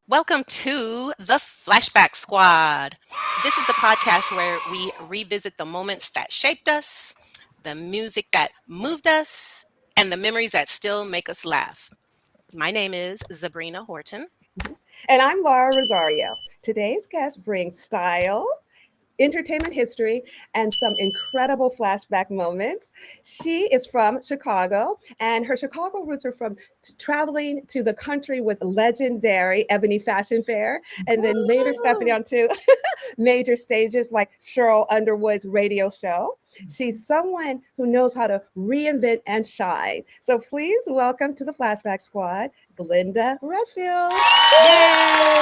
Welcome to the Flashback Squad. This is the podcast where we revisit the moments that shaped us, the music that moved us, and the memories that still make us laugh. My name is Sabrina Horton. And I'm Laura Rosario. Today's guest brings style, entertainment history, and some incredible flashback moments. She is from Chicago, and her Chicago roots are from traveling to the country with legendary Ebony Fashion Fair, and then later stepping Woo! onto major stages like Sheryl Underwood's radio show. She's someone who knows how to reinvent and shine. So please welcome to the Flashback Squad, Glenda Redfield.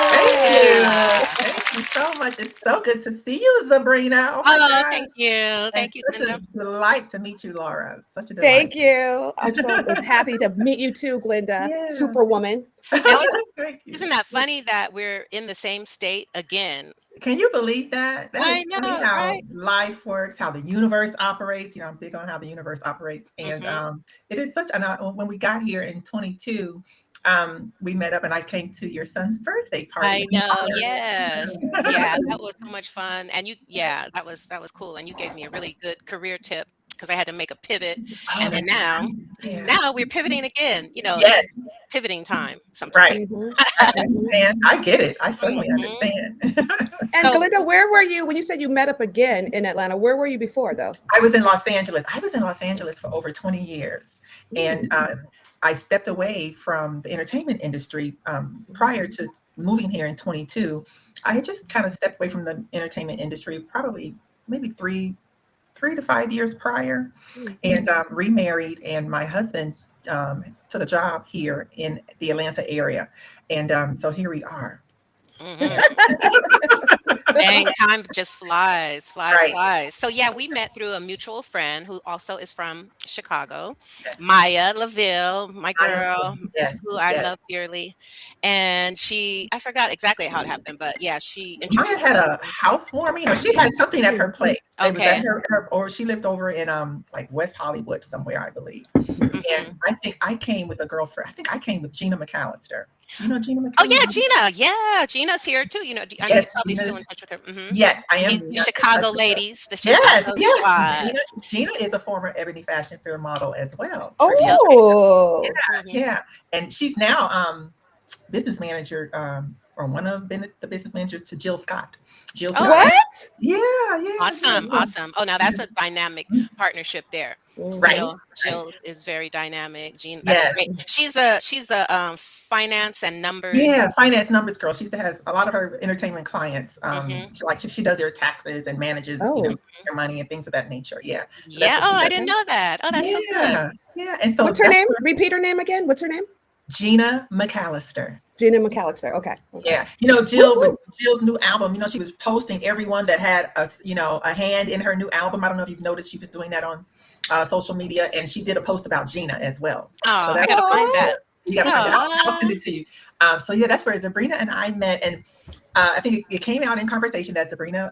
Thank you. Yeah. Thank you so much. It's so good to see you, Sabrina. Oh my Oh, gosh. thank you. And Thank you, such Glenda. a delight to meet you, Laura. Such a delight. Thank you. I'm so happy to meet you too, Glenda, Yeah. Superwoman. Now, Thank you. isn't that funny that we're in the same state again? Can you believe that? That I is funny know, how right? life works, how the universe operates. I'm big on how the universe operates. And hmm it is such, when we got here in 22, we met up and I came to your son's birthday party. I know. Yes. Yeah, that was so much fun. And yeah, that was cool. And you gave me a really good career tip because I had to make a pivot. Oh, And then that's now, right. Yeah. now we're pivoting again. It's Yes. pivoting time sometimes. Right. hmm I hmm understand. I get it. I certainly hmm understand. And So, Glenda, where were you when you said you met up again in Atlanta? Where were you before, though? I was in Los Angeles. I was in Los Angeles for over 20 years. And I stepped away from the entertainment industry prior to moving here in 22. I had just kind of stepped away from the entertainment industry probably maybe 3 to 5 years prior, and remarried. And my husband took a job here in the Atlanta area. And so here we are. mhm. Dang, time just flies, flies, Right. flies. So yeah, we met through a mutual friend who also is from Chicago, Yes. Maya LaVille, my I am. girl, Yes. who I Yes. love dearly. And I forgot exactly how it happened, but yeah, she Maya introduced had us. a housewarming, or she had something at her place. It was at Okay. or she lived over in like West Hollywood somewhere, I believe. And hmm I think I came with a girlfriend. I think I came with Gina McAllister. You know Gina Oh yeah, McAllister? Gina. Yeah, Gina's here too. You're Yes, probably still in Gina's. touch with her. Yes, I am The in touch Chicago with her. ladies, the Yes, Chicago yes. squad. Gina is a former Ebony Fashion Fair model as well for Yep. entertainment. Oh, hmm Yeah, and she's now business manager, or one of the business managers to Jill Scott. Jill Scott. Oh, what? Yeah, yeah, yeah. awesome, awesome. Oh, now that's a Yes. dynamic partnership there. Right, right. Jill is very dynamic. Jean, that's Yes. great. She's a finance and numbers. Yeah, finance numbers girl. She has a lot of her entertainment clients. hmm She does their taxes and manages, Oh, their money and things of that nature. Yeah. So that's Yeah. what Oh, she I does. didn't know that. Oh, that's so good. Yeah. Yeah. And so what's her that's name? where Repeat her name again. What's her name? Gina McAllister. Gina McAllister. Okay. Okay. Yeah. Jill, with Woo-hoo. Jill's new album, she was posting everyone that had a hand in her new album. I don't know if you've noticed she was doing that on social media, and she did a post about Gina as well. So Oh, I that's gotta find Oh, yeah, that. you gotta find it. I'll send Oh. it to you. So yeah, that's where Sabrina and I met, and I think it came out in conversation that Sabrina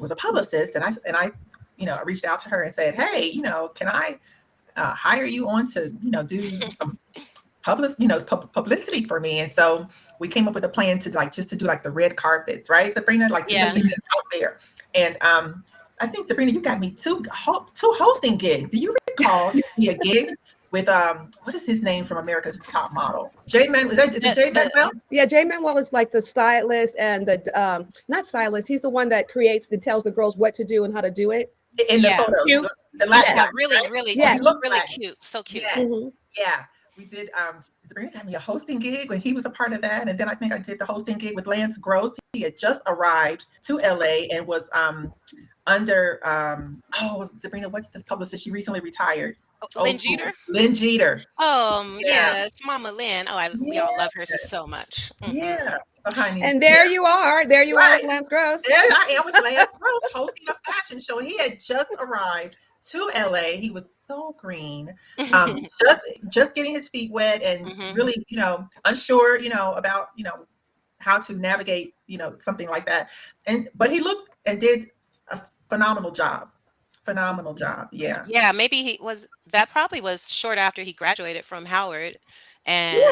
was a publicist, and I reached out to her and said, hey, can I hire you on to do some publicity for me. And so we came up with a plan to just to do like the red carpets, right, Sabrina, like to just Yeah. to get out there. And I think, Sabrina, you got me two hosting gigs. Do you recall giving me a gig with what is his name from America's Top Model? Jay Man, is it The Jay the Manuel? yeah. Jay Manuel is like the stylist and the not stylist. He's the one that creates and tells the girls what to do and how to do it. In the yeah. photos, Cute. the Latin Yes. guy, Yeah. Really, right? really, Oh, he just Yes. looks really like cute. So cute. yes. hmm Yeah, we did. Sabrina got me a hosting gig when he was a part of that, and then I think I did the hosting gig with Lance Gross. He had just arrived to LA and was under Sabrina, what's this publicist? She recently retired. Oh, Old Lynn school. Jeter. Lynn Jeter. Yeah, Yes, Mama Lynn. Oh, we all yeah, love her so much. yeah. So honey, And yeah, there you are. There you are with right. Lance Gross. There I am with Lance Gross hosting a fashion show. He had just arrived to LA. He was so green, just getting his feet wet and hmm really, unsure, about, how to navigate, something like that. But he looked and did a phenomenal job. Phenomenal job. Yeah. Yeah, maybe that probably was short after he graduated from Howard. and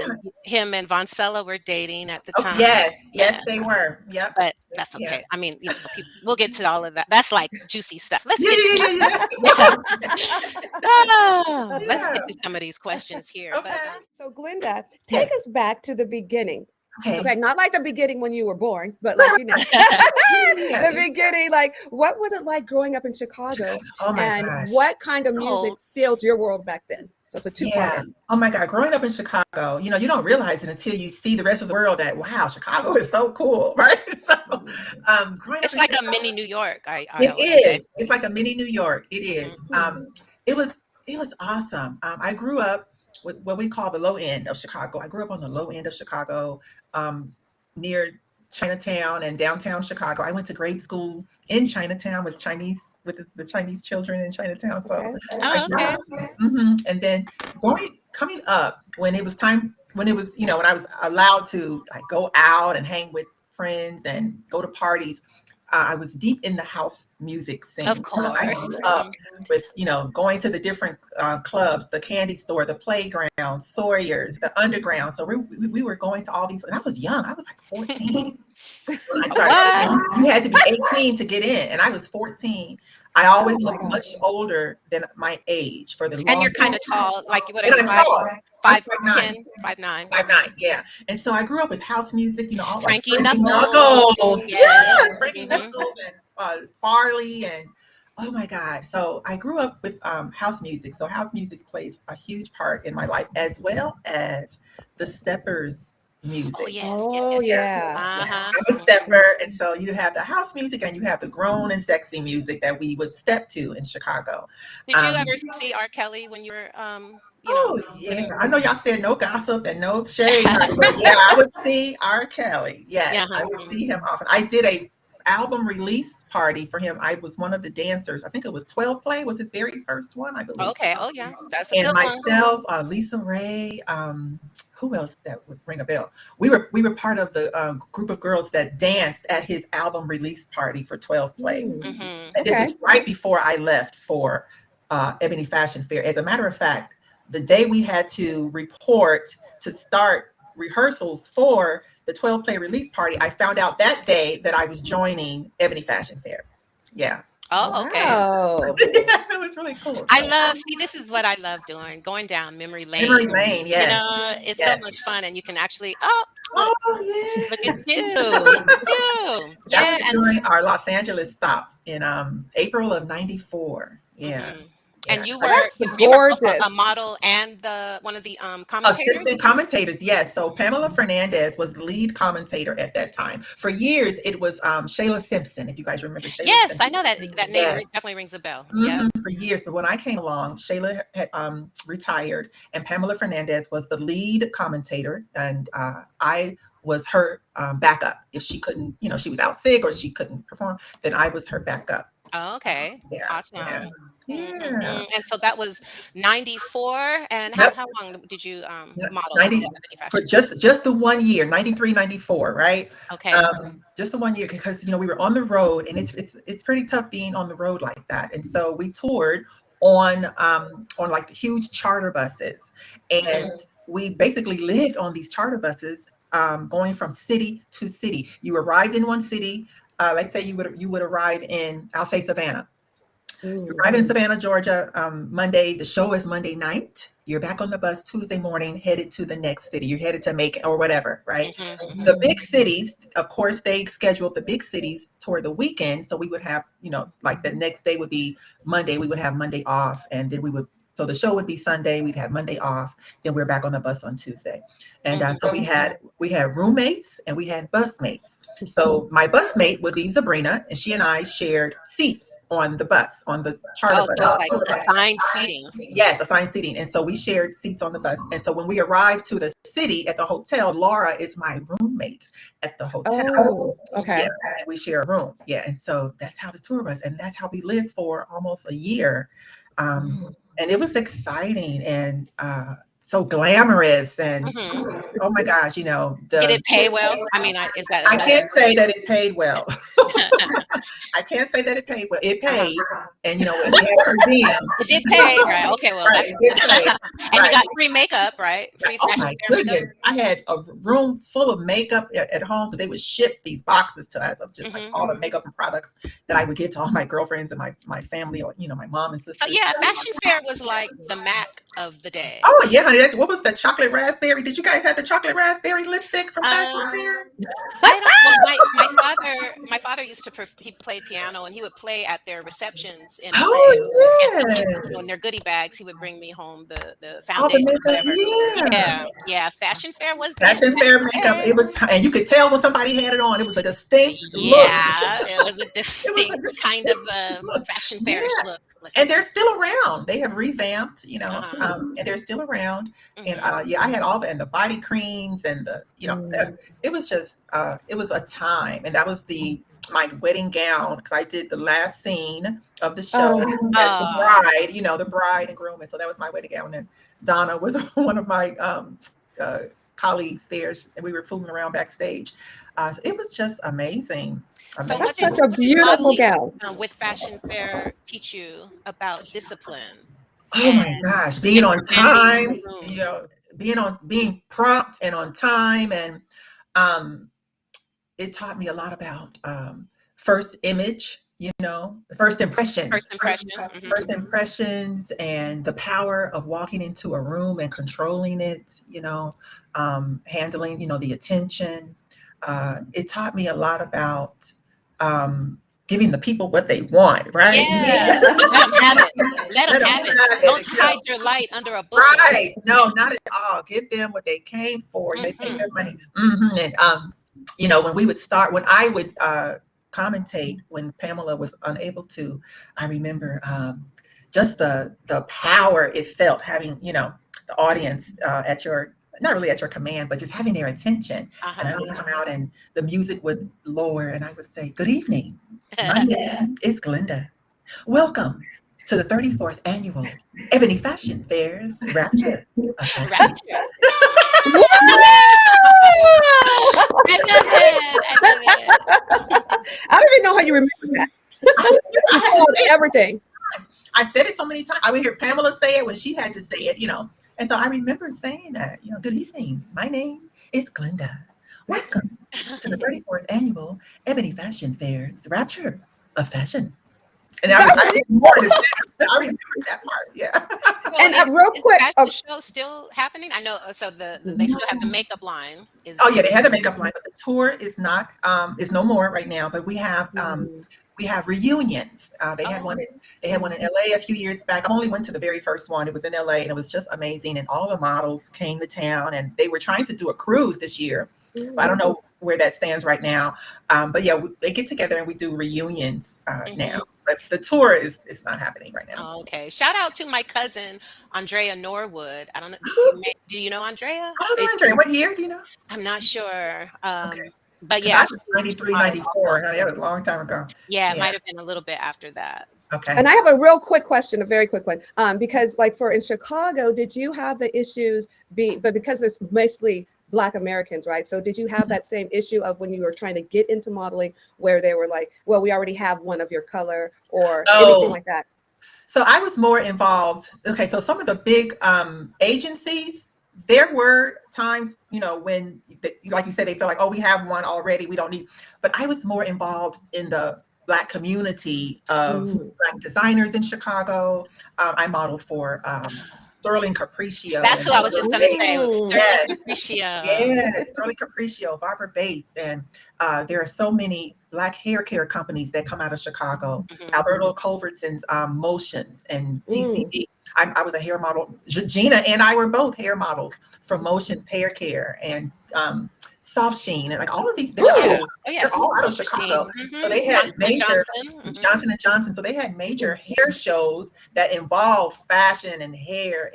him and Voncella were dating at the Oh, time. yes, Yeah, yes, they were. Yep. but that's Yeah. okay. I mean, we'll get to all of that. That's like juicy stuff. Let's Yeah, get yeah, to yeah, yeah. let's get Yeah. to some of these questions here. But Okay. So, Glenda, take Yes. us back to the beginning. Okay. Okay, not like the beginning when you were born, but like, Yeah. the beginning, like, what was it like growing up in Chicago? Oh my And gosh. what kind of music Cold. filled your world back then? So it's a Yeah. two-parter. Oh my God. Growing up in Chicago, you don't realize it until you see the rest of the world that, wow, Chicago is so cool, right? So, growing up It's in like a Chicago, mini New York. I it always say. is. It's like a mini New York. It is. Mhm. It was awesome. I grew up with what we call the low end of Chicago. I grew up on the low end of Chicago, near Chinatown and downtown Chicago. I went to grade school in Chinatown with the Chinese children in Chinatown. So Okay. I Oh, grew okay. up, and then coming up when it was time when it was when I was allowed to like go out and hang with friends and go to parties. I was deep in the house music Of scene. So I course. grew up with going to the different clubs, the Candy Store, the Playground, Sawyer's, the Underground. So we were going to all these, and I was young. I was like 14 when I started. What? You had to be 18 to get in, and I was 14. I always Oh my looked gosh. much older than my age for the And longest you're kind of time. tall. Like what are And you? I'm tall. I'm 5'10", 5'9". 5'9", yeah. And so I grew up with house music, all like Frankie Frankie Knuckles. Knuckles. Yes. Yes, Frankie Mhm. Knuckles and Farley and oh my God. So I grew up with house music. So house music plays a huge part in my life as well as the steppers Oh music. yes, yes, Oh, yes, yes. yeah. Yeah, Uh-huh. I'm a stepper, and so you have the house music and you have the grown and sexy music that we would step to in Chicago. Did you Um, ever see R. Kelly when you were Oh living? yeah, I know y'all said no gossip and no shade, honey, but yeah, I would see R. Kelly. Yeah. Yes, I would see him often. I did a album release party for him. I was one of the dancers. I think it was 12 Play was his very first one, I believe. Okay. Oh yeah, that's a And good one. myself, Lisa Ray, who else that would ring a bell? We were part of the group of girls that danced at his album release party for 12 Play. Hmm. And this Okay. was right before I left for Ebony Fashion Fair. As a matter of fact, the day we had to report to start rehearsals for the 12 Play release party, I found out that day that I was joining Ebony Fashion Fair. Yeah. Oh, okay. Wow. It was really cool. So, See, this is what I love doing, going down memory Memory lane. Lane, yes. It's so Yes. much fun, and you can actually, look, Oh, look at yeah. you, look at you. That Yeah, was and during our Los Angeles stop in April of '94. Yeah. mhm. Yeah. And you So were That's both a gorgeous. model and one of the commentators. assistant commentators, yes. So Pamela Fernandez was the lead commentator at that time. For years, it was Shayla Simpson. If you guys remember Shayla Yes, I Simpson. know that name Yes. definitely rings a bell. Yep. For years. But when I came along, Shayla had retired, and Pamela Fernandez was the lead commentator, and I was her backup. If she couldn't, she was out sick or she couldn't perform, then I was her backup. Oh, okay. Yeah, Awesome. yeah, yeah. And so that was 94. And Yep. how long did you N- model at 90 the Ebony for Fashion Fair? just the 1 year, 93, 94, right? Okay. Just the 1 year because we were on the road, and it's pretty tough being on the road like that. And so we toured on like the huge charter buses, and we basically lived on these charter buses, going from city to city. You arrived in one city, let's say you would arrive in, I'll say, Savannah. You arrive in Savannah, Georgia, Monday. The show is Monday night. You're back on the bus Tuesday morning, headed to the next city. You're headed to Macon or whatever, right? Mhm. The big cities, of course, they scheduled the big cities toward the weekend. So we would have, like the next day would be Monday. We would have Monday off, and then so the show would be Sunday. We'd have Monday off. Then we're back on the bus on Tuesday. And so we had roommates and we had busmates. So my busmate would be Sabrina, and she and I shared seats on the bus, on the charter Oh, bus. so it's like assigned seating. Yes, assigned seating. And so we shared seats on the bus. And so when we arrived to the city at the hotel, Laura is my roommate at the hotel. Oh, okay. Yeah, and we share a room. Yeah, and so that's how the tour was, and that's how we lived for almost a year. And it was exciting and so glamorous, and Mhm. oh my gosh, Did it pay well? I mean, is that I can't say that it paid well. I can't say that it paid well. It paid, And we had per diem. It did pay, right? Okay, well, Right, that's it did pay. and you Right. got free makeup, right? Free Oh Fashion my Fair makeup. goodness. I had a room full of makeup at home because they would ship these boxes to us of just like all the makeup and products that I would give to all my girlfriends and my family, or my mom and So sisters. yeah, Fashion Fair was like the Mac of the day. Oh yeah, honey. What was the chocolate raspberry? Did you guys have the chocolate raspberry lipstick from Fashion Um, Fair? I don't. Well, my father used to. He played piano, and he would play at their receptions in LA. And Oh so he, in yes. their goodie bags, he would bring me home the All the foundation, makeup. whatever. Yeah. Yeah. Fashion Fair was Fashion Fair makeup. day. It was, and you could tell when somebody had it on. It was a distinct look. Yeah, it was a It was a distinct kind of distinct look. fashion Yeah. fairish look. Let's And just they're still around. They have revamped, and they're still around. And yeah, I had all the body creams and it was just it was a time, and that was my wedding gown because I did the last scene of the show as the bride, the bride and groom, and so that was my wedding gown. And Donna was one of my colleagues there, and we were fooling around backstage. So it was just amazing. So That's such a beautiful gown. With Fashion Fair teach you about discipline. Oh my gosh, being on time, being prompt and on time. And it taught me a lot about first image, first impressions. First impressions and the power of walking into a room and controlling it, handling, the attention. It taught me a lot about giving the people what they want, right? Yeah. Let them have it. Let them have it. Don't hide your light under a bushel. Right. No, not at all. Give them what they came for. They paid their money. And when I would commentate when Pamela was unable to, I remember just the power it felt having, the audience not really at your command, but just having their attention. And I would come out and the music would lower and I would say, "Good evening. My name is Glenda. Welcome to the 34th annual Ebony Fashion Fair's Rapture. I love it. I don't even know how you remember that. I had to say everything. I said it so many times. I would hear Pamela say it when she had to say it, And so I remember saying that, "Good evening. My name is Glenda. Welcome to the 34th annual Ebony Fashion Fair's Rapture of Fashion." And I remember that part. Yeah. And real quick, is the fashion show still happening? I know. So they still have the makeup line. Oh yeah, they had the makeup line, but the tour is not is no more right now. But we have reunions. They had one in LA a few years back. I only went to the very first one. It was in LA, and it was just amazing. And all the models came to town, and they were trying to do a cruise this year. But I don't know where that stands right now. But yeah, they get together and we do reunions now. But the tour is not happening right now. Oh, okay. Shout out to my cousin Andrea Norwood. I don't know. Do you know Andrea? I don't know Andrea. What year do you know? I'm not sure. Okay. But yeah, I was 93, 94. That was a long time ago. Yeah, it might have been a little bit after that. Okay. And I have a real quick question, a very quick one. Because like in Chicago, did you have the issues but because it's mostly Black Americans, right? So did you have that same issue of when you were trying to get into modeling where they were like, well, we already have one of your color or anything like that? So I was more involved. Okay. So some of the big agencies, there were times, when, like you said, they feel like, oh, we have one already. We don't need, but I was more involved in the Black community of Black designers in Chicago. I modeled for Sterling Capriccio. That's who I was just going to say. Sterling Capriccio. Yes, Sterling Capriccio, Barbara Bates. And there are so many Black hair care companies that come out of Chicago. Alberto Culvertson's Motions and TCD. I was a hair model. Gina and I were both hair models for Motions Hair Care and Soft Sheen and like all of these. They're all out of Chicago. So they had Johnson & Johnson. So they had major hair shows that involved fashion and hair,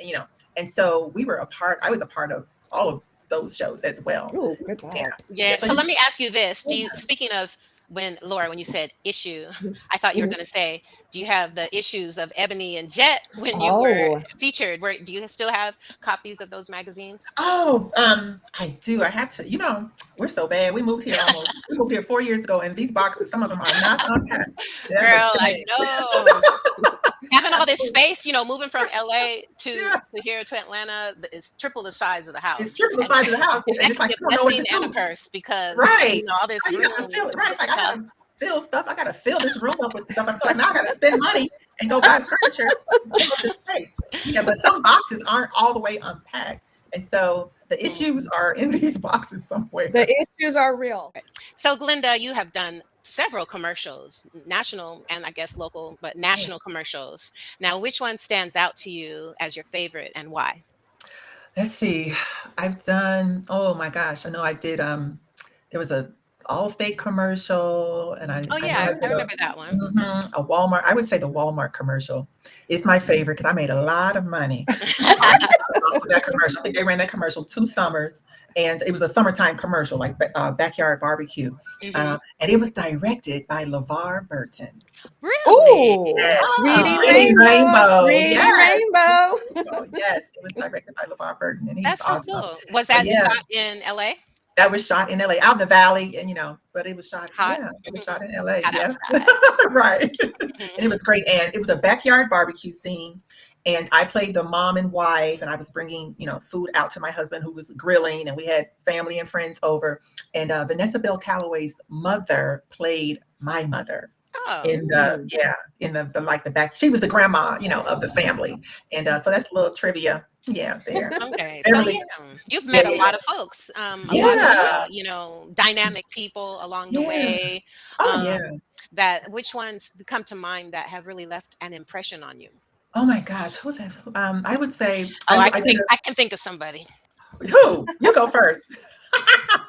and so I was a part of all of those shows as well. Oh, good job. Yeah. So let me ask you this. Speaking of when Laura, when you said issue, I thought you were Mhm. going to say, do you have the issues of Ebony and Jet when you were Oh, featured? Do you still have copies of those magazines? Oh, I do. I have to. We're so bad. We moved here 4 years ago, and these boxes, some of them are not unpacked. That's a Girl, I shame. know. Having all this Absolutely. space, moving from LA Yeah. to here to Atlanta is triple the size of the It's house. triple the And size of the house, and and that it's can like be a you don't know what blessing to and a do. curse because, Right. all this You gotta room fill it. Right. with It's like I stuff. gotta fill stuff. I gotta fill this room up with stuff. I feel like now I gotta spend money and go buy furniture to fill up this space. Yeah, but some boxes aren't all the way unpacked. And so the Mm. issues are in these boxes the somewhere. issues are real. So, Glenda, you have done several commercials, national and I guess local, but national Yes. commercials. Now, which one stands out to you as your favorite and why? Let's see. I've done, oh my gosh, I know I did there was a Allstate commercial, and Oh, I know yeah, I I did remember that one. a Walmart. I would say the Walmart commercial is my favorite because I made a lot of money off of that commercial. I think they ran that commercial 2 summers, and it was a summertime commercial, like backyard barbecue. Hmm. And it was directed by LeVar Burton. Really? Oh, Yes, reading Oh, Reading rainbow, Rainbow. reading Yes, rainbow. yes, it was directed by LeVar Burton, and he's that's so awesome. cool. Was But that yeah, shot in LA? that was shot in LA, out in the valley, and but it was shot, Hot, yeah, it was shot in LA, hot yeah. outside. Right. And it Mhm. was great. And it was a backyard barbecue scene. And I played the mom and wife, and I was bringing, food out to my husband who was grilling, and we had family and friends over. And Vanessa Bell Calloway's mother played my mother Oh, in the, Mm. yeah, in the like the back. She was the grandma, of the family. And so that's a little trivia. Yeah, there. okay. So, Beverly. yeah, you've Yeah, met a yeah, lot of folks, a lot of, yeah. dynamic people along the Yeah. Yeah. way. Oh, yeah. Um, that which ones come to mind that have really left an impression on you? Oh my gosh, who that? I would say Oh, I did I can think of somebody. who? You go first.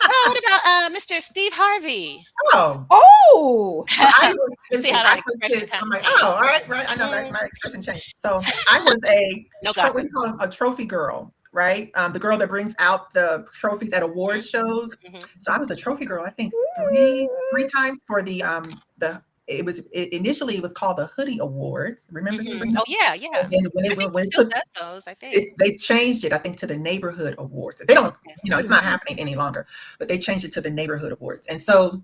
Oh, what about Mr. Steve Harvey? Oh, Oh, so I was You see listen, how I that put expression this. kind I'm of like, changed? oh, all right, right. I know that Mm, my expression changed. So I was a no what do gossip. you call them? A trophy girl, right? The girl that brings out the trophies at award Hmm. shows. Hmm. So I was a trophy girl. I think three times for the. Initially it was called the Hoodie Awards. Remember, Hmm. Sabrina? Oh, yeah, yeah. And then when I it think he when it still took does those. I think. they changed it, I think, to the neighborhood awards. They don't, Okay. it's not happening any longer, but they changed it to the neighborhood awards. And so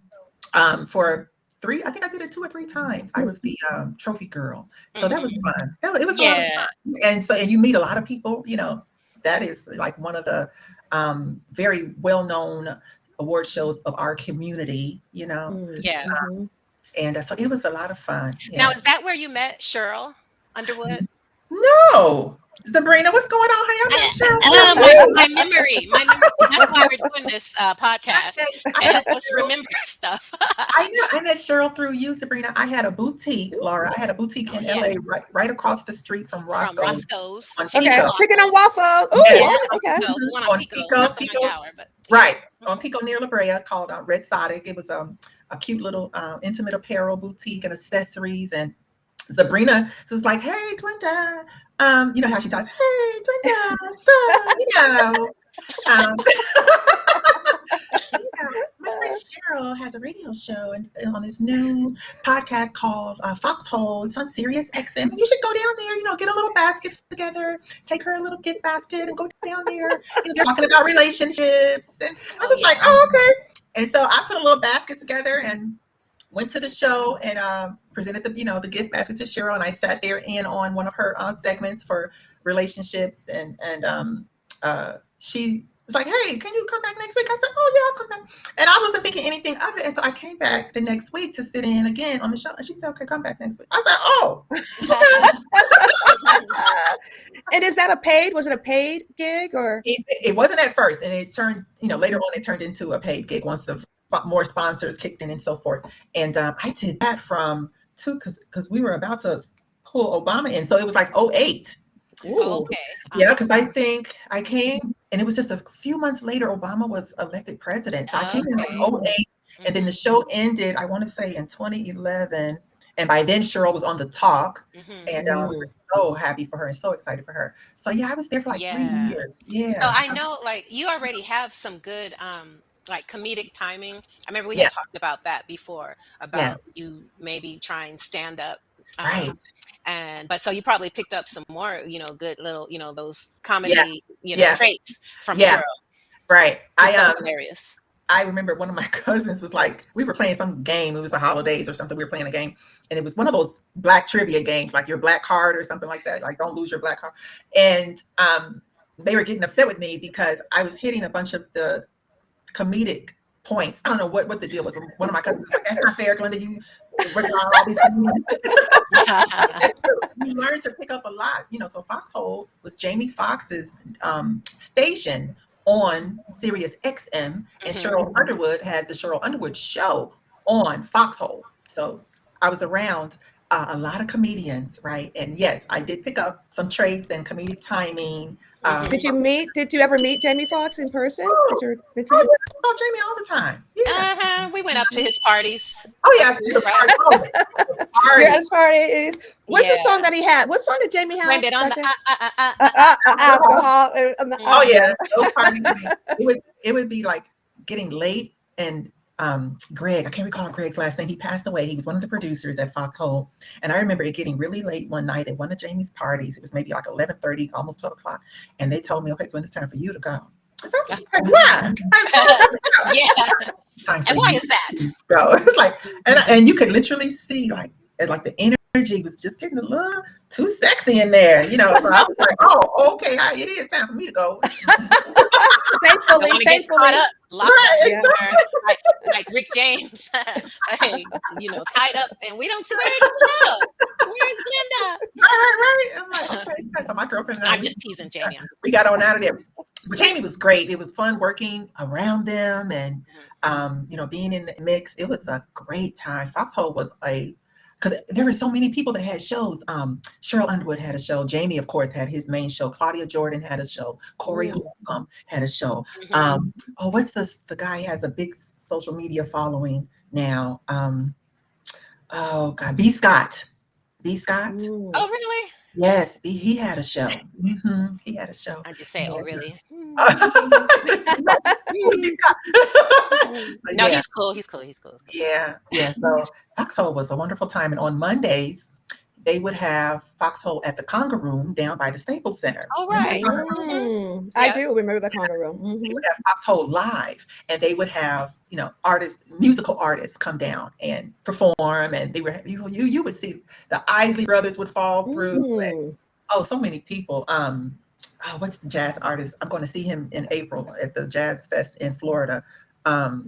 for I think I did it 2 or 3 times. I was the trophy girl. So that was Hmm. fun. It was a lot of Yeah. fun. And you meet a lot of people, that is like one of the very well-known award shows of our community. mm, Yeah. mhm. And so it was a lot of fun. Now, Yeah. is that where you met Sheryl Underwood? No, Sabrina, what's going on? Hey, I met Cheryl. My memory. That's why we're doing this podcast I to met help us Cheryl. remember stuff. I met Cheryl through you, Sabrina. I had a boutique, Laura. I had a boutique Oh, in yeah, LA, right across the street from from Roscoe's Roscoe's on Chicken and Okay, Pico. chicken and Waffles. waffles. Yes, Yeah, Oh, on okay. Pico, the one on on Pico, Pico, not the one Pico, Tower, but yeah. right on Mhm. Pico near La Brea, called Red Sodic. It was a cute little intimate apparel boutique and accessories. And Sabrina was like, "Hey, Glenda," you know how she talks. "Hey, Glenda, so um, my friend Cheryl has a radio show and on this new podcast called Foxxhole. It's on SiriusXM. You should go down there, get a little basket together, take her a little gift basket and go down there. They're talking about relationships." And I Oh, was like, yeah. "Oh, okay." And so I put a little basket together and went to the show and presented the gift basket to Cheryl. And I sat there in on one of her segments for relationships. And she was like, "Hey, can you come back next week?" I said, "Oh, yeah, I'll come back." And I wasn't thinking anything of it. And so I came back the next week to sit in again on the show. And she said, "Okay, come back next week." I said, "Oh, And is that a paid? Was it a paid gig or? it wasn't at first." And it turned, later on, it turned into a paid gig once the more sponsors kicked in and so forth. And I did that from because we were about to pull Obama in. So it was like '08. Oh, Ooh. okay. Yeah, because I think I came, and it was just a few months later, Obama was elected president. So I came in like Okay. '08, and then Mhm. the show ended, I want to say in 2011. And by then, Cheryl was on the talk, Mhm. and we were Mm. so happy for her and so excited for her. So yeah, I was there for like three Yeah. years. So Yeah. I know, like, you already have some good like comedic timing. I remember we Yeah, had talked about that before, yeah, about you maybe trying stand up. right. And but so you probably picked up some more, good little, those Yeah, comedy, yeah, traits from yeah, Cheryl. right. She's so hilarious. I remember one of my cousins was like, we were playing some game. It was the holidays or something. We were playing a game, and it was one of those black trivia games, like your black card or something like that. Like, don't lose your black card. And they were getting upset with me because I was hitting a bunch of the comedic points. I don't know what the deal was. One of my cousins was like, "That's not fair, Glenda. You working on all these comedians." That's true. You learn to pick up a lot. So Foxxhole was Jamie Foxx's station on SiriusXM, and Sheryl Underwood had the Sheryl Underwood show on Foxxhole. So I was around a lot of comedians, right? And yes, I did pick up some traits and comedic timing. Did you ever meet Jamie Foxx in person? Did you meet Oh him? yeah, I saw Jamie all the time. Yeah. We went up to his parties. Oh yeah, the party. Oh, the You're at party. his party. What's the song that he had? What song did Jamie have? Blame it on back the then? Alcohol. Oh yeah, those parties. It would be like getting late, and Greg, I can't recall Greg's last name. He passed away. He was one of the producers at Foxxhole, and I remember it getting really late one night at one of Jamie's parties. It was maybe like 11:30, almost 12 o'clock, and they told me, "Okay, Glenn, it's time for you to go." Like, why? Yeah. Time for And why you is that? to go. It's like, and you could literally see like the energy was just getting a little too sexy in there. So I was like, oh, okay, it is time for me to go. Thankfully, Get caught up, locked Right, up there, like Rick James, hey, tied up, and we don't see where's Glenda. Where's Glenda? Right. I'm like, okay. So my girlfriend and I, I'm just teasing Jamie. we got on out of there. But Jamie was great. It was fun working around them, and being in the mix. It was a great time. Foxxhole was because there were so many people that had shows. Sheryl Underwood had a show. Jamie, of course, had his main show. Claudia Jordan had a show. Corey Holcomb had a show. What's the guy who has a big social media following now? Oh God, B. Scott. B. Scott. Oh, really? Yes, he had a show. He had a show. I just say, oh, really? B. Scott. No, he's cool. He's cool. Yeah. So Foxxhole was a wonderful time, and on Mondays they would have Foxxhole at the Conga Room down by the Staples Center. Oh, right. I do remember the Conga Room. They would have Foxxhole live, and they would have musical artists come down and perform, and they were you would see the Isley Brothers would fall through. And, so many people. What's the jazz artist? I'm going to see him in April at the Jazz Fest in Florida.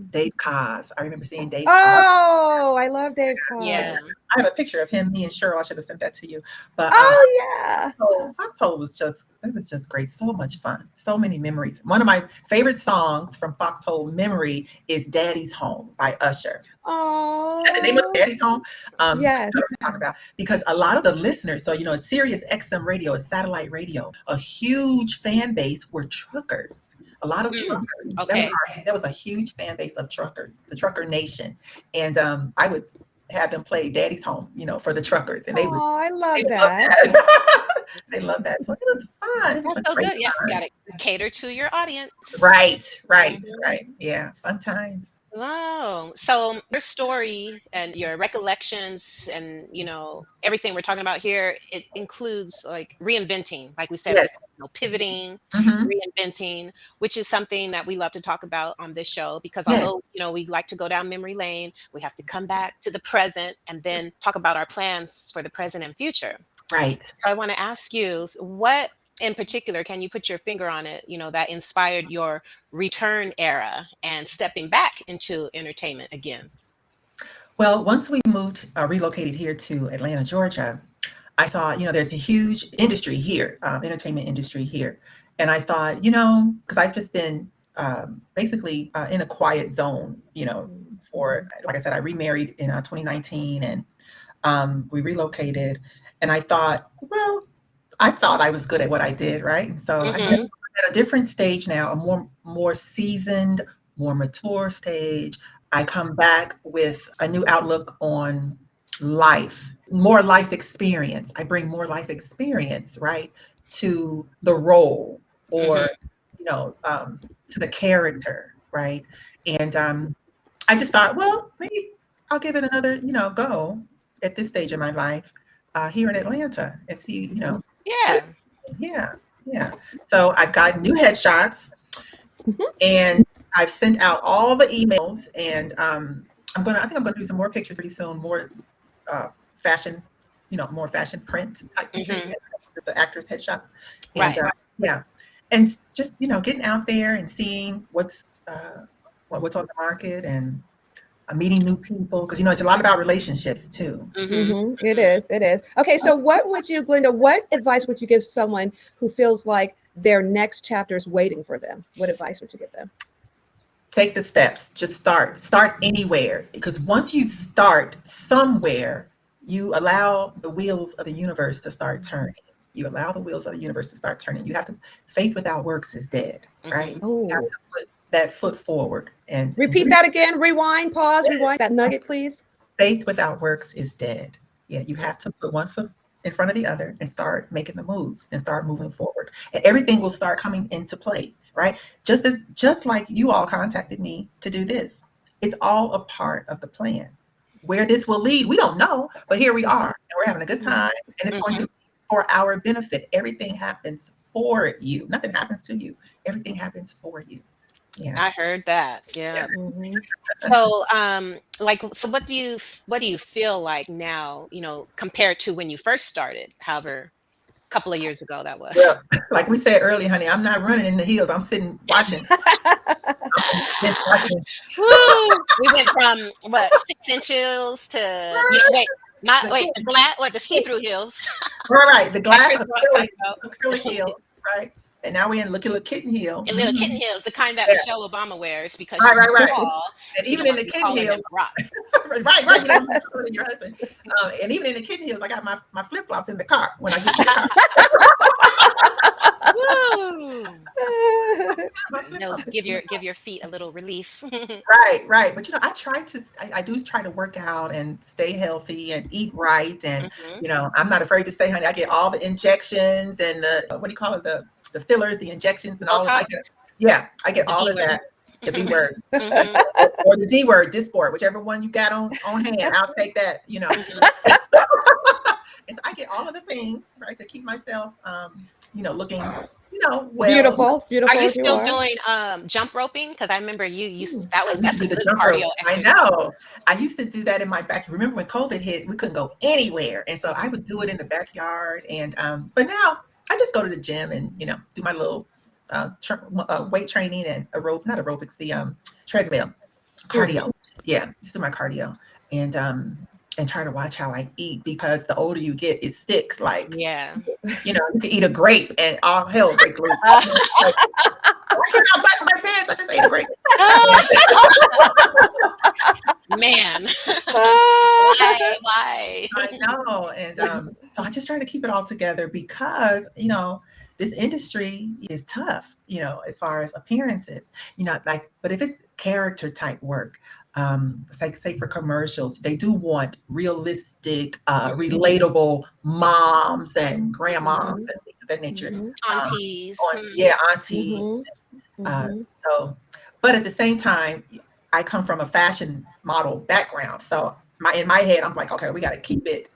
Dave Koz. I remember seeing Dave Koz. Oh, I love Dave Koz. Yeah. I have a picture of him, me and Cheryl. I should have sent that to you. But yeah. Foxxhole was just great. So much fun. So many memories. One of my favorite songs from Foxxhole memory is Daddy's Home by Usher. Oh. The name of Daddy's Home? Yes. Talk about, because a lot of the listeners, so SiriusXM radio is satellite radio. A huge fan base were truckers. A lot of truckers. Okay. There was a huge fan base of truckers, the trucker nation. And I would have them play Daddy's Home, for the truckers. And I love that. They love that. So it was fun. It was That's so good. Yeah, you got to cater to your audience. Right. Yeah, fun times. Wow. So your story and your recollections and, everything we're talking about here, it includes like reinventing, like we said, Yes. pivoting, reinventing, which is something that we love to talk about on this show, because although, we like to go down memory lane, we have to come back to the present and then talk about our plans for the present and future. Right. So I want to ask you, what in particular, can you put your finger on it, that inspired your return era and stepping back into entertainment again? Well, once we relocated here to Atlanta, Georgia, I thought, there's a huge industry here, entertainment industry here. And I thought, because I've just been basically in a quiet zone, for, like I said, I remarried in 2019, and we relocated. And I thought, I was good at what I did, right? And so I said, I'm at a different stage now, a more seasoned, more mature stage. I come back with a new outlook on life, more life experience. I bring more life experience, right, to the role, or to the character, right? And I just thought, well, maybe I'll give it another, go at this stage of my life here in Atlanta and see, what. Yeah. Yeah, yeah. So I've got new headshots, Mhm. and I've sent out all the emails, and I think I'm gonna do some more pictures pretty soon, more fashion, more fashion print type pictures, Hmm. with the actors' headshots, and Right. yeah, and just getting out there and seeing what's on the market, and meeting new people, because it's a lot about relationships too. Hmm. It is. It is. Okay. So, Glenda, what advice would you give someone who feels like their next chapter is waiting for them? What advice would you give them? Take the steps. Just start anywhere, because once you start somewhere, you allow the wheels of the universe to start turning. You allow the wheels of the universe to start turning. You have to. Faith without works is dead, right? Hmm. You have Oh, to put that foot forward, and repeat just that again. Rewind, pause, rewind that nugget, please. faith without works is dead. Yeah, you have to put one foot in front of the other and start making the moves and start moving forward. And everything will start coming into play, right? Just like you all contacted me to do this. It's all a part of the plan. Where this will lead, we don't know, but here we are, and we're having a good time, and it's going to Hmm. be for our benefit. Everything happens for you. Nothing happens to you. Everything happens for you. Yeah. I heard that. Yeah. Yeah. Mhm. So, so what do you feel like now, compared to when you first started, however, a couple of years ago that was? Well, like we said earlier, honey, I'm not running in the hills. I'm sitting watching. I'm sitting watching. Woo! We went from what, 6 inch heels to, wait, not The wait, the kitten. glass, what, the see-through heels Right. The that glass Chris Rock talked about. acrylic heel, right? And now we're in Little Kitten heel. And little kitten heels, the kind that Yeah. Michelle Obama wears because Right, she's right, right. tall. And She even don't in want the to be kitten taller heel, than Barack. right, right. You don't want to be your husband. And even in the kitten heels, I got my flip flops in the car when I get to the car. Woo! My flip Those flops give your feet a little relief. Right, right. But I do try to work out and stay healthy and eat right. And, Hmm. I'm not afraid to say, honey, I get all the injections and what do you call it? The fillers, the injections and all of I Botox, get, yeah, I get the all D of word. that. The B word Hmm. or the D word, Dysport, whichever one you got on hand, I'll take that. Hmm. And so I get all of the things, right, to keep myself, looking, well. Beautiful, Are beautiful you as you still are. doing jump roping? Because I remember Hmm. that I was used to that's a do the good jump rope. cardio I exercise. know. I used to do that in my back. Remember when COVID hit, we couldn't go anywhere, and so I would do it in the backyard. And but now I just go to the gym and do my little weight training and not aerobics, the treadmill Mm. cardio. Yeah, just do my cardio and try to watch how I eat, because the older you get, it sticks. Like Yeah. you can eat a grape and all hell break loose. Uh, Like, why can't I button my pants? I just ate a grape. man, Ah. why? I know. And so I just try to keep it all together, because, this industry is tough, as far as appearances, like, but if it's character type work, it's like, say for commercials, they do want realistic, relatable moms and grandmoms Mhm, and things of that nature. mhm, Aunties. Yeah, auntie. mhm, mhm. So, but at the same time, I come from a fashion model background. So in my head, I'm like, okay, we got to keep it,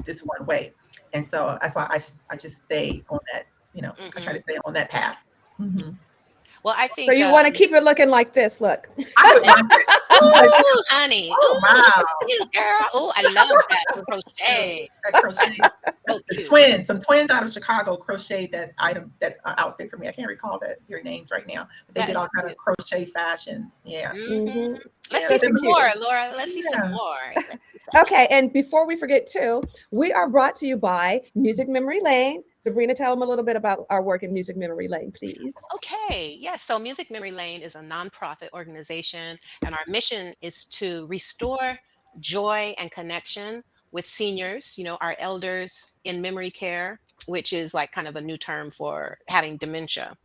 this one way. And so that's why I just stay on that, I try to Hmm. stay on that path. Hmm. Well, I So think, you want to keep it looking like this? Look. I would like that. Because, ooh, honey, oh, ooh, wow. you girl, ooh, I love that crochet. That crochet. So The cute. twins, some twins out of Chicago crocheted that outfit for me. I can't recall their names right now, but they did That's all kind of cute. crochet fashions. Yeah. Hmm. Mhm. Let's Yeah. see That's They're some cute. more, Laura. Let's see some yeah. more. Let's see some more. Okay, and before we forget too, we are brought to you by Music Memory Lane. Sabrina, tell them a little bit about our work in Music Memory Lane, please. Okay, yes. So Music Memory Lane is a nonprofit organization, and our mission is to restore joy and connection with seniors, our elders in memory care, which is like kind of a new term for having dementia.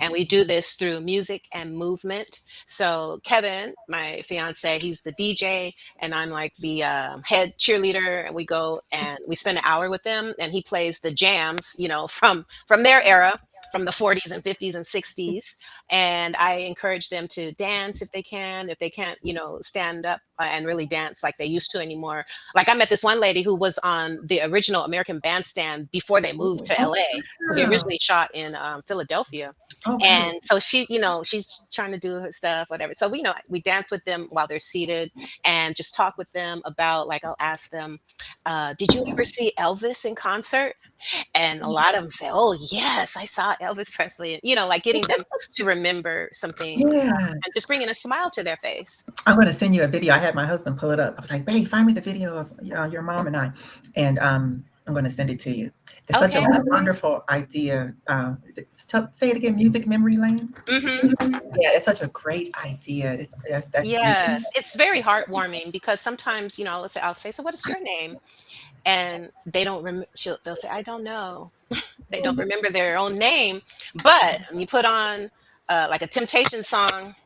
And we do this through music and movement. So Kevin, my fiance, he's the DJ, and I'm like the head cheerleader. And we go and we spend an hour with them, and he plays the jams, from their era, from the 40s and 50s and 60s. And I encourage them to dance if they can. If they can't, stand up and really dance like they used to anymore. Like I met this one lady who was on the original American Bandstand before they moved to Oh, LA, because they wow. originally shot in Philadelphia. Oh, wow. And so she's trying to do her stuff, whatever. So we dance with them while they're seated and just talk with them about, like, I'll ask them, did you ever see Elvis in concert? And a lot of them say, oh, yes, I saw Elvis Presley. Like getting them to remember some things, Yeah. and just bringing a smile to their face. I'm going to send you a video. I had my husband pull it up. I was like, babe, find me the video of your mom and I. And I'm going to send it to you. It's such a Okay. wonderful idea. Say it again, Music Memory Lane. Hmm. Yeah, it's such a great idea. That's Yes, it's very heartwarming, because sometimes, I'll say, so what is your name? And they don't remember. They'll say, I don't know. They don't remember their own name. But when you put on like a Temptation song,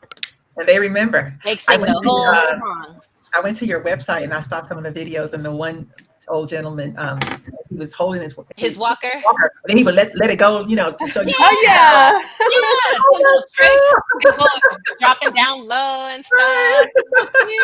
and they remember. they sing the whole song. I went to your website and I saw some of the videos, and the one old gentleman, he was holding his Walker. And he would let it go, to show you. Oh yeah. Little tricks, people dropping down low and stuff.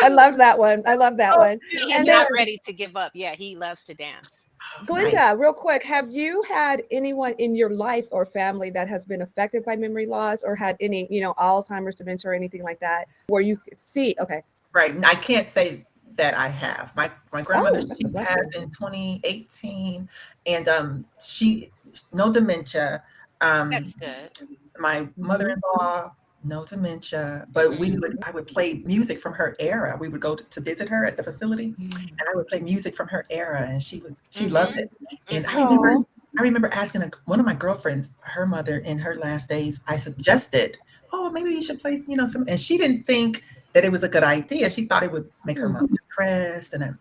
I love that one. I love that one. He's And not then, ready to give up. Yeah, he loves to dance. Glenda, real quick, have you had anyone in your life or family that has been affected by memory loss, or had any, Alzheimer's, dementia, or anything like that, where you could see? Okay. Right. And I can't say that I have. My grandmother, that's she a blessing. passed in 2018, and she no dementia. That's good. My mother-in-law, no dementia, but I would play music from her era. We would go to visit her at the facility, and I would play music from her era, and she loved it. And I remember asking one of my girlfriends, her mother in her last days, I suggested, oh, maybe you should play, some, and she didn't think that it was a good idea. She thought it would make her mom depressed, and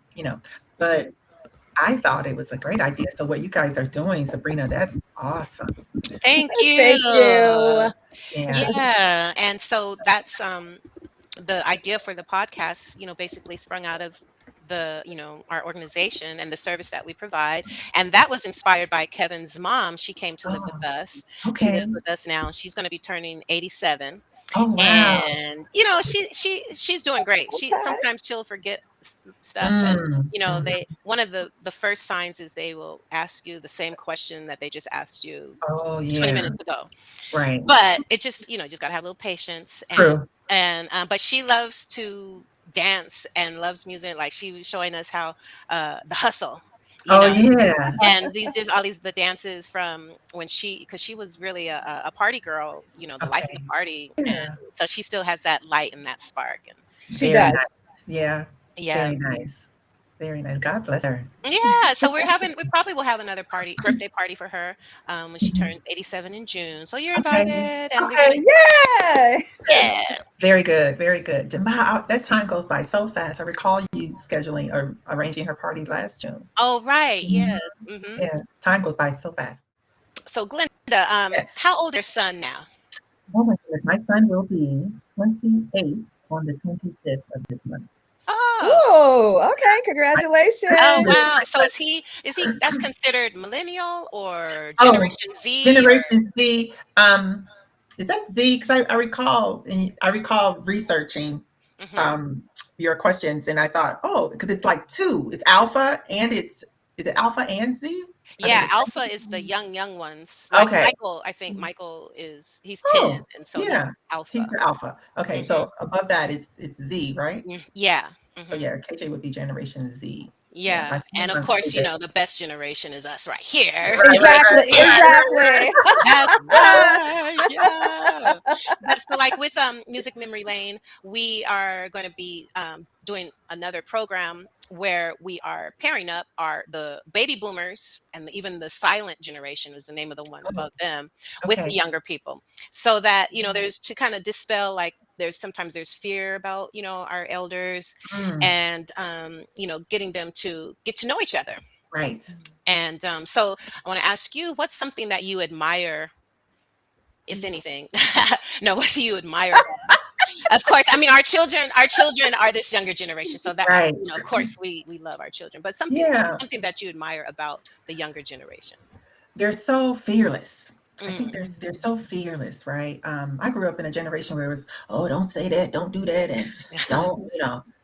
but I thought it was a great idea. So what you guys are doing, Sabrina, that's awesome. Thank you. Thank you. Yeah. And so that's the idea for the podcast, basically sprung out of the, our organization and the service that we provide. And that was inspired by Kevin's mom. She came to live with us. She Okay. lives with us now. She's going to be turning 87. Oh, wow. And she's doing great. Sometimes she'll forget stuff, and one of the first signs is they will ask you the same question that they just asked you 20 minutes ago. Right. But it just just gotta have a little patience. True. And but she loves to dance and loves music. Like, she was showing us how the hustle. Yeah. And the dances from when because she was really a party girl, the life of the party. Yeah. And so she still has that light and that spark. And She does. Nice. Yeah. yeah. Very nice. Very nice. God bless her. Yeah. So we probably will have another birthday party for her when she turns 87 in June. So you're invited. And Yay! yeah. Very good. Very good. That time goes by so fast. I recall you scheduling or arranging her party last June. Oh, right. Yes. Yeah. Time goes by so fast. So Glenda, Yes. how old is your son now? Oh my goodness. My son will be 28 on the 25th of this month. Oh, okay. Congratulations. Oh, wow. So is he that's considered millennial or Generation Z? Generation Z. Is that Z? Because I recall researching your questions, and I thought, because it's like two. It's alpha, and is it alpha and Z? Yeah, alpha is the young ones. Okay. I think Michael he's 10, and so he's alpha. He's the alpha. Okay, so above that it's Z, right? Yeah. So yeah, KJ would be Generation Z. Yeah, and of course, the best generation is us right here. Exactly. That's right. Yeah. But so, like, with Music Memory Lane, we are going to be doing another program where we are pairing up the baby boomers and even the silent generation was the name of the one above them with the younger people, so that there's to kind of dispel, like, sometimes there's fear about our elders, and getting them to get to know each other. Right. And so I want to ask you, what's something that you admire, if anything? No, what do you admire? Of course, I mean, our children are this younger generation, so that Right. Of course we love our children, but something that you admire about the younger generation. They're so fearless. I think Mm. they're so fearless, right? I grew up in a generation where it was, oh, don't say that, don't do that, and don't,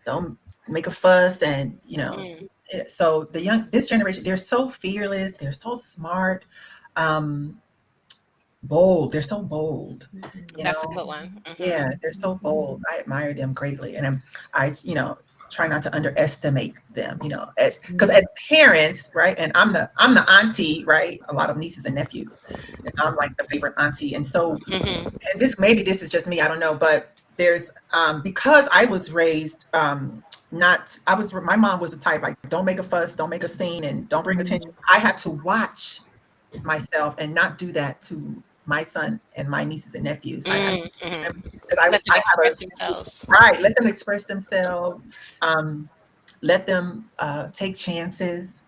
don't make a fuss, and Mm. So this generation, they're so fearless, they're so smart, um, bold. They're so bold, you That's a know. good one. Yeah, Mhm. they're so bold. I admire them greatly, and try not to underestimate them. As because as parents, right? And I'm the auntie, right? A lot of nieces and nephews, and so I'm like the favorite auntie. And so Mhm. and this is just me. I don't know, but there's because I was raised not. My mom was the type like don't make a fuss, don't make a scene, and don't bring attention. I had to watch myself and not do that to my son and my nieces and nephews. I have Mm. Mhm. because Let them I have express a themselves. right. Let them express themselves. Um, let them take chances.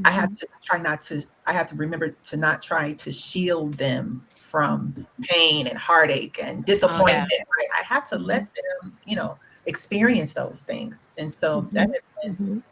I have to try not to. I have to remember to not try to shield them from pain and heartache and Oh yeah. disappointment. Right? I have to let them, experience those things. And so that has been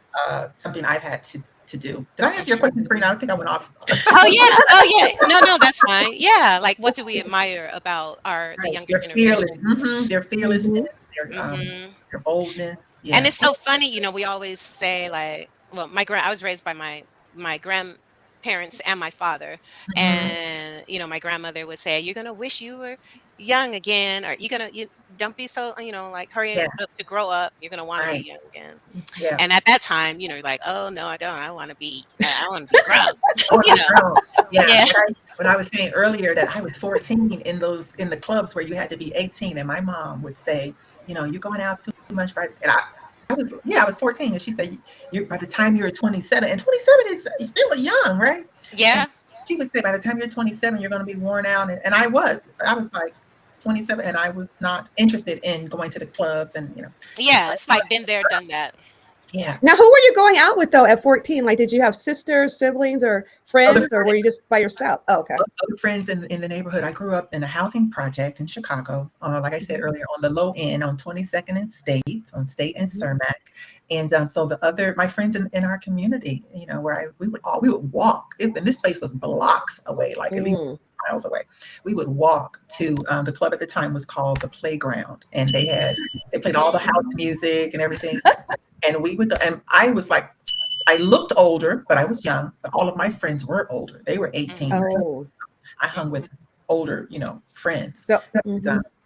something I've had to do. Did I answer your Mhm. question, Sabrina? I don't think I went off. Oh yeah. Oh yeah. No, no, that's fine. Yeah. Like, what do we admire about the Right. younger They're fearless. generations? Their fearlessness, Mhm. their boldness. And Yeah. it's so funny, we always say like, well, I was raised by my grandparents and my father, Mhm. and my grandmother would say, "You're gonna wish you were young again, or you don't be so, like hurry Yeah. up to grow up. You're gonna want to Right. be young again." Yeah. And at that time, you're like, "Oh no, I don't. I want to be grown." I want to you be know? grown. Yeah. Yeah. When I was saying earlier that I was 14 in the clubs where you had to be 18, and my mom would say, you're going out too much, right? And I was 14, and she said, you by the time you're 27, and 27 is still young, right? And Yeah. she would say, by the time you're 27, you're going to be worn out, and I was like 27, and I was not interested in going to the clubs, and so Yeah. It's like been there, done that. yeah. Now, who were you going out with though at 14? Like, did you have sisters, siblings, or Other friends, or were you just by yourself? Oh, okay. other friends in the neighborhood. I grew up in a housing project in Chicago, like I said earlier, on the low end on 22nd and State, on State and Cermak. And so my friends in our community, where we would walk, and this place was blocks away, like at least Mm. miles away. We would walk to the club at the time was called the Playground, and they played all the house music and everything. And we would go, and I was like, I looked older, but I was young. But all of my friends were older. They were 18. Mhm. Oh, I hung with older, friends. so And,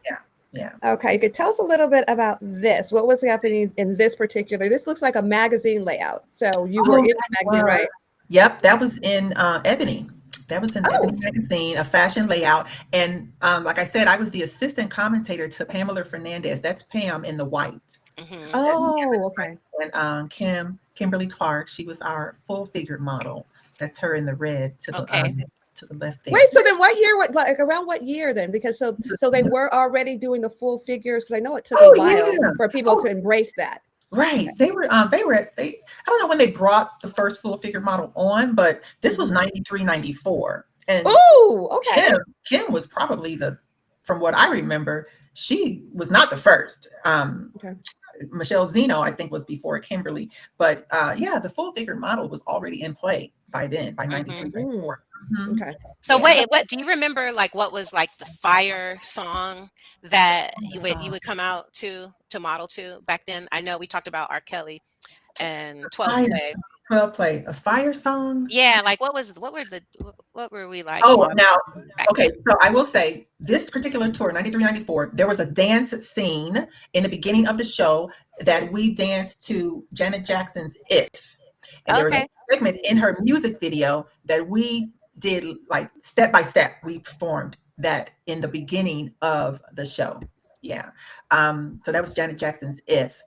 yeah, yeah. okay. You could tell us a little bit about this. What was happening in this particular? This looks like a magazine layout. So you were Oh, in the that magazine, was. right? Yep, that was in Ebony. That was in Oh, Ebony magazine, a fashion layout. And like I said, I was the assistant commentator to Pamela Fernandez. That's Pam in the white. Mhm. That's oh, okay. and Kimberly Clark. She was our full figure model. That's her in the red Okay. to the left there. Wait, so then what year? What like around what year then? Because so they were already doing the full figures because I know it took a Oh while yeah. for people Oh, to embrace that. right. Okay. They I don't know when they brought the first full figure model on, but this was 93, 94. And Oh, okay. Kim was probably from what I remember, she was not the first. Okay. Michelle Zeno, I think, was before Kimberly. But yeah, the full figure model was already in play by then, by 93, Mhm. 94. Mhm. Okay. So Yeah. wait, what do you remember? Like, what was like the fire song that you would come out to model to back then? I know we talked about R. Kelly and 12 Fire play. song. 12 play. A fire song. Yeah, like what were we like Oh, modeling now, back okay. then? So I will say this particular tour, 93, 94, there was a dance scene in the beginning of the show that we danced to Janet Jackson's If. And there was a Okay. segment in her music video that we did like step by step. We performed that in the beginning of the show. Yeah. So that was Janet Jackson's If.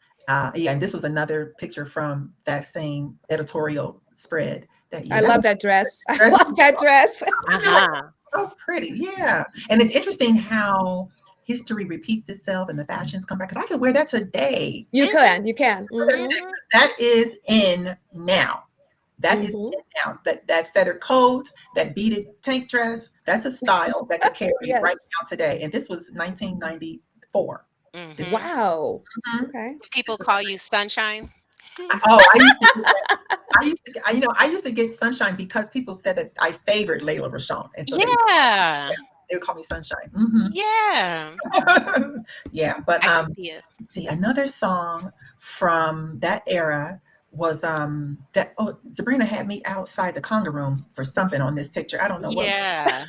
Yeah, and this was another picture from that same editorial spread that I year. That love was that dress. I dress. love that dress. I know, like, Uh-huh. so pretty, yeah. And it's interesting how history repeats itself and the fashions come back. Because I could wear that today. You can. You can. Mhm. That is in now. That is Hmm. in now. That feather coat, that beaded tank dress, that's a style that could carry right Yes. now today. And this was 1994. This, Mhm. Wow. mhm. Okay. People This was call you sunshine. I used to do that. I used to get Sunshine because people said that I favored Layla Rashawn, and so Yeah. they would call me Sunshine. Hmm. Yeah. Yeah, but I can see it. see, another song from that era was that Sabrina had me outside the conga room for something on this picture. I don't know what. Yeah.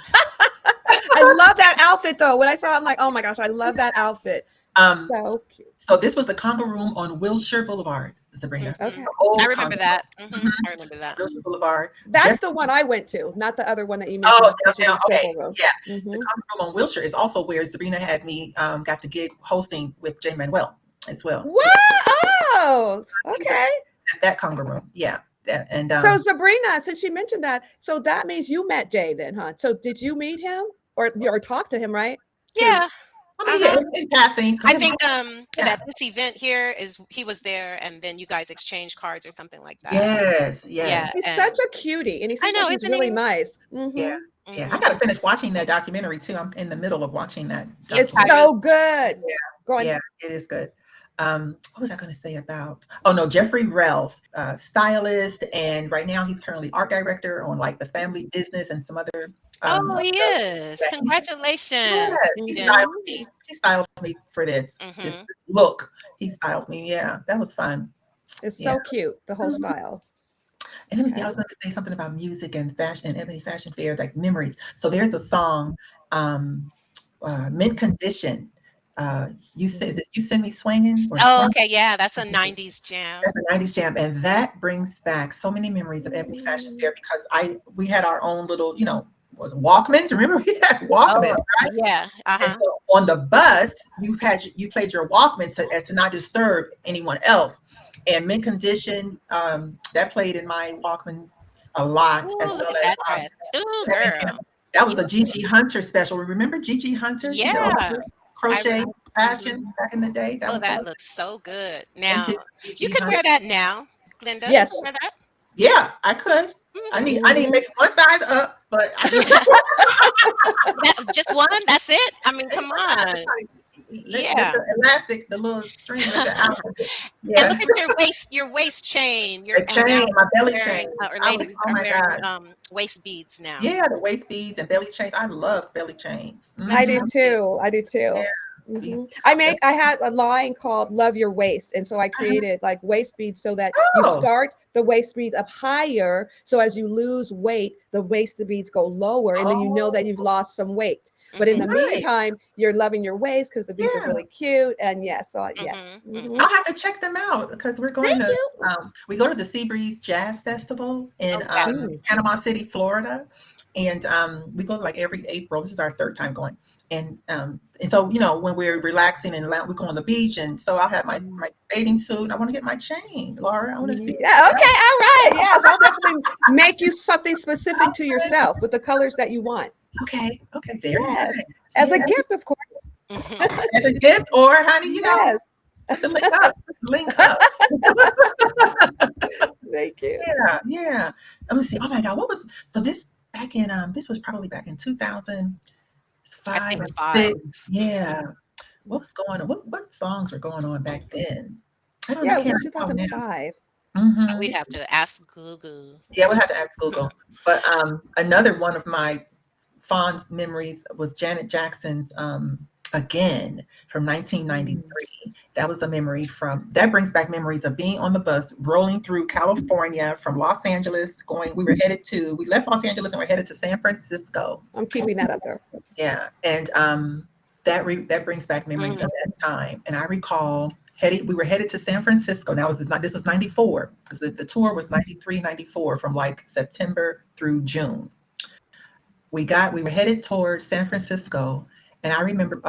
I love that outfit though. When I saw it, I'm like, oh my gosh, I love that outfit. Um, So cute. so this was the conga room on Wilshire Boulevard, Sabrina. Mhm. Okay. The old I remember conga that. room. Mhm. I remember that. Wilshire Boulevard. That's the one I went to, not the other one that you mentioned. Oh, the special downtown. Okay, staple room. yeah. Mhm. The conga room on Wilshire is also where Sabrina had me got the gig hosting with Jay Manuel as well. What? Oh, okay. At that conga room, yeah. And So Sabrina, since you mentioned that, so that means you met Jay then, huh? So did you meet him or talk to him, right? Yeah. I mean, yeah, in passing. 'Cause I think yeah. that this event here he was there, and then you guys exchanged cards or something like that. Yes, Yeah. yes. He's And such a cutie, and he I seems know, like he's isn't really he? nice. Yeah. Mhm. Yeah, I Mhm. gotta finish watching that documentary too. I'm in the middle of watching that It's documentary. so Fabulous. good. Go on. Yeah, it is good. What was I going to say about? Oh no, Jeffrey Relf, stylist, and right now he's currently art director on like the Family Business and some other. Oh, he is. Yeah, Congratulations. he Yeah. styled me. He styled me for this Mhm. look. He styled me. Yeah, that was fun. It's Yeah. so cute, the whole Mhm. style. And let me see, I Okay. was going to say something about music and fashion and Ebony Fashion Fair, like memories. So there's a song, um, Mint Condition. Is it You Send Me Swinging or Oh, Swung? okay, yeah, that's a 90s jam. That's a 90s jam. And that brings back so many memories of Ebony Fashion Fair because we had our own little, was Walkmans. Remember we had Walkmans, Oh, right? yeah. And Uh-huh. so on the bus, you played your Walkman as to not disturb anyone else. And Mint Condition, that played in my Walkman a lot, Ooh, as look well at as that dress. Ooh, Teddy Tam. girl. That You was a look Gigi Hunter special. Remember Gigi Hunter? She did all Yeah. the crochet Mhm. fashions back in the day. That Oh, was so that looks so good. vintage Now, you Gigi could Hunter. wear that now, Glenda. You Yes. could wear that. Yeah, I could. I Mhm. need maybe one size up, but I need Just one? That's it? I mean, come on. let Yeah. the elastic, the little string, let the out of it. And Yeah. look at your waist chain. The And now chain, my belly wearing, chain. or I was, ladies oh are my wearing God. waist beads now. Yeah, the waist beads and belly chains. I love belly chains. I That's do so cute. too. I do too. Yeah. Mhm. Beads. I had a line called Love Your Waist. And so I created like waist beads so that you Oh, start the waist beads up higher. So as you lose weight, the waist beads go lower. And then you know that you've lost some weight. But in Mhm. the nice. meantime, you're loving your waist because the beads are Yeah. really cute. And yes, so yes. Mhm. Mhm. I'll have to check them out because we're going Thank to you. we go to the Seabreeze Jazz Festival in Okay. Panama City, Florida, and we go like every April. This is our third time going, and so when we're relaxing and we go on the beach, and so I'll have my bathing suit. I want to get my chain, Laura. I want to see. Yeah, okay, all right. Yes, I'll definitely make you something specific to yourself with the colors that you want. Okay, very Yes. nice. As a Yeah. gift, of course. Mhm. As a gift, or honey, Yes. put the link up. Link up. Thank you. Yeah. Let me see. Oh my God, what was so this back in this was probably back in 2005 I think or 5. 6. Yeah. What was going on? What songs were going on back then? I don't know. Yeah, I it can't was recall now. 2005. We'd Mhm. have to ask Google. Yeah, we'll have to ask Google. But another one of my fond memories was Janet Jackson's Again from 1993. That was a memory that brings back memories of being on the bus rolling through California from Los Angeles we left Los Angeles and we're headed to San Francisco. I'm keeping that up there. Yeah. And that brings back memories of that time. And I recall we were headed to San Francisco. Now this was 94 because the tour was 93, 94 from like September through June. We were headed towards San Francisco, and I remember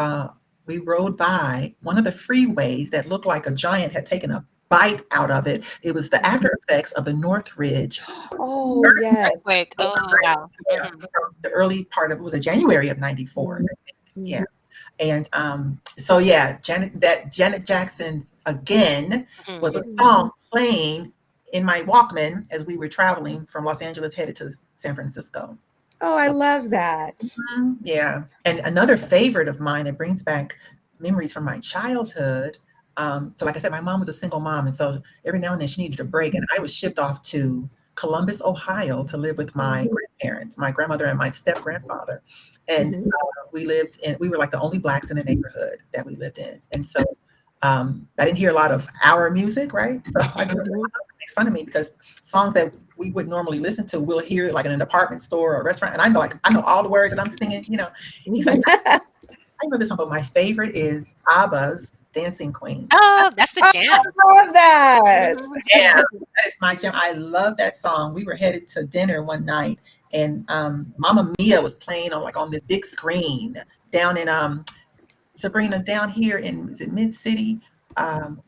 we rode by one of the freeways that looked like a giant had taken a bite out of it. It was the after effects of the Northridge Oh, yes. Earthquake. Oh, wow. yeah, Mhm. from the early part of it was a January of 94. Mhm. Yeah. And so yeah, Janet Jackson's Again was a song playing in my Walkman as we were traveling from Los Angeles headed to San Francisco. Oh, I love that. Yeah. And another favorite of mine that brings back memories from my childhood So like I said, my mom was a single mom, and so every now and then she needed a break, and I was shipped off to Columbus, Ohio, to live with my grandparents, my grandmother and my step grandfather, and we were like the only Blacks in the neighborhood that we lived in, and so I didn't hear a lot of our music, right? So I grew up, makes fun of me because songs that we would normally listen to, we'll hear like in a department store or a restaurant, and I know all the words and I'm singing, He's like, I know this one, but my favorite is ABBA's Dancing Queen. Oh, that's the jam. I love that. Yeah, that is my jam. I love that song. We were headed to dinner one night, and Mamma Mia was playing on this big screen down in Sabrina, down here is it Mid City,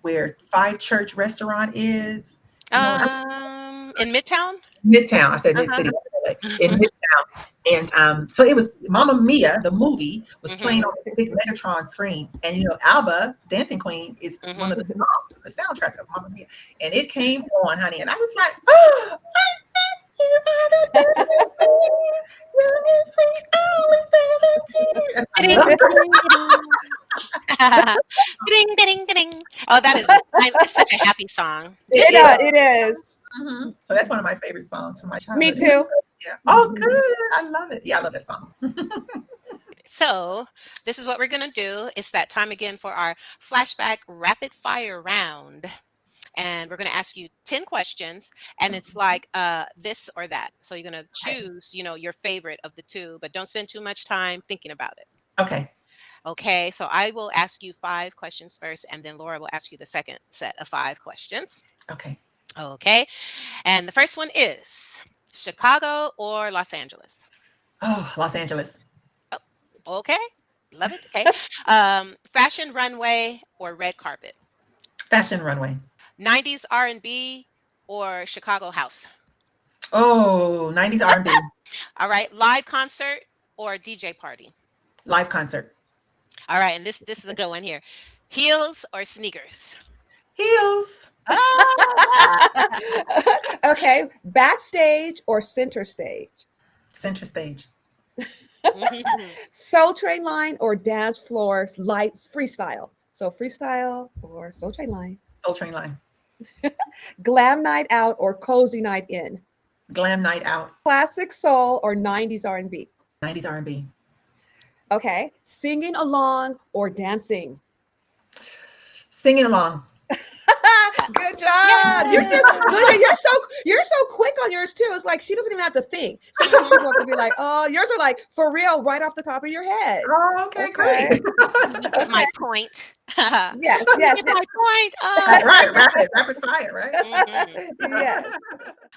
where Five Church Restaurant is. In Midtown. Midtown. I said Mid City. In Midtown. And so it was Mamma Mia, the movie, was playing on the big Megatron screen. And ABBA, Dancing Queen, is one of the songs, the soundtrack of Mamma Mia. And it came on, honey, and I was like, oh, you are the best young and sweet, always 17. Ding, ding, ding. Oh, it's such a happy song. It is. So that's one of my favorite songs from my childhood. Me too. Yeah. Oh, good. I love it. Yeah, I love that song. So this is what we're going to do. It's that time again for our flashback rapid fire round. And we're going to ask you 10 questions, and it's like this or that. So you're going to choose, your favorite of the two, but don't spend too much time thinking about it. Okay. Okay. So I will ask you 5 questions first, and then Laura will ask you the second set of 5 questions. Okay. Okay. And the first one is Chicago or Los Angeles? Oh, Los Angeles. Oh, okay. Love it. Okay. Fashion runway or red carpet? Fashion runway. 90s R&B or Chicago house? Oh, 90s R&B. All right. Live concert or DJ party? Live concert. All right. And this is a good one here. Heels or sneakers? Heels. Okay. Backstage or center stage? Center stage. Soul Train line or dance floor lights freestyle? So freestyle or Soul Train line? Soul Train line. Glam night out or cozy night in? Glam night out. Classic soul or 90s R&B? 90s R&B. Okay. Singing along or dancing? Singing along. Good job. You're so quick on yours too. It's like she doesn't even have to think. Sometimes people have to be like, oh, yours are like for real, right off the top of your head. Oh, okay. Great. You get my point. Yes. You get my point. Right. Rapid fire, right? Yes.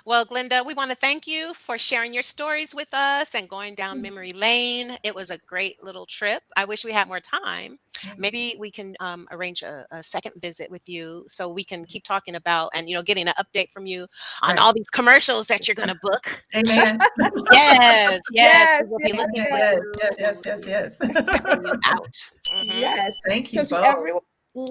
Well, Glenda, we want to thank you for sharing your stories with us and going down memory lane. It was a great little trip. I wish we had more time. Maybe we can arrange a second visit with you so we can keep talking about and, getting an update from you on all these commercials that you're going to book. Amen. Yes. We'll be looking Yes. out. Yes. Thank you. So to everyone,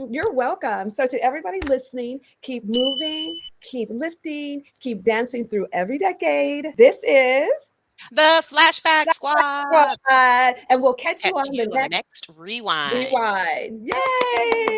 you're welcome. So to everybody listening, keep moving, keep lifting, keep dancing through every decade. This is the Flashback Squad. And we'll catch you on the next rewind. Yay!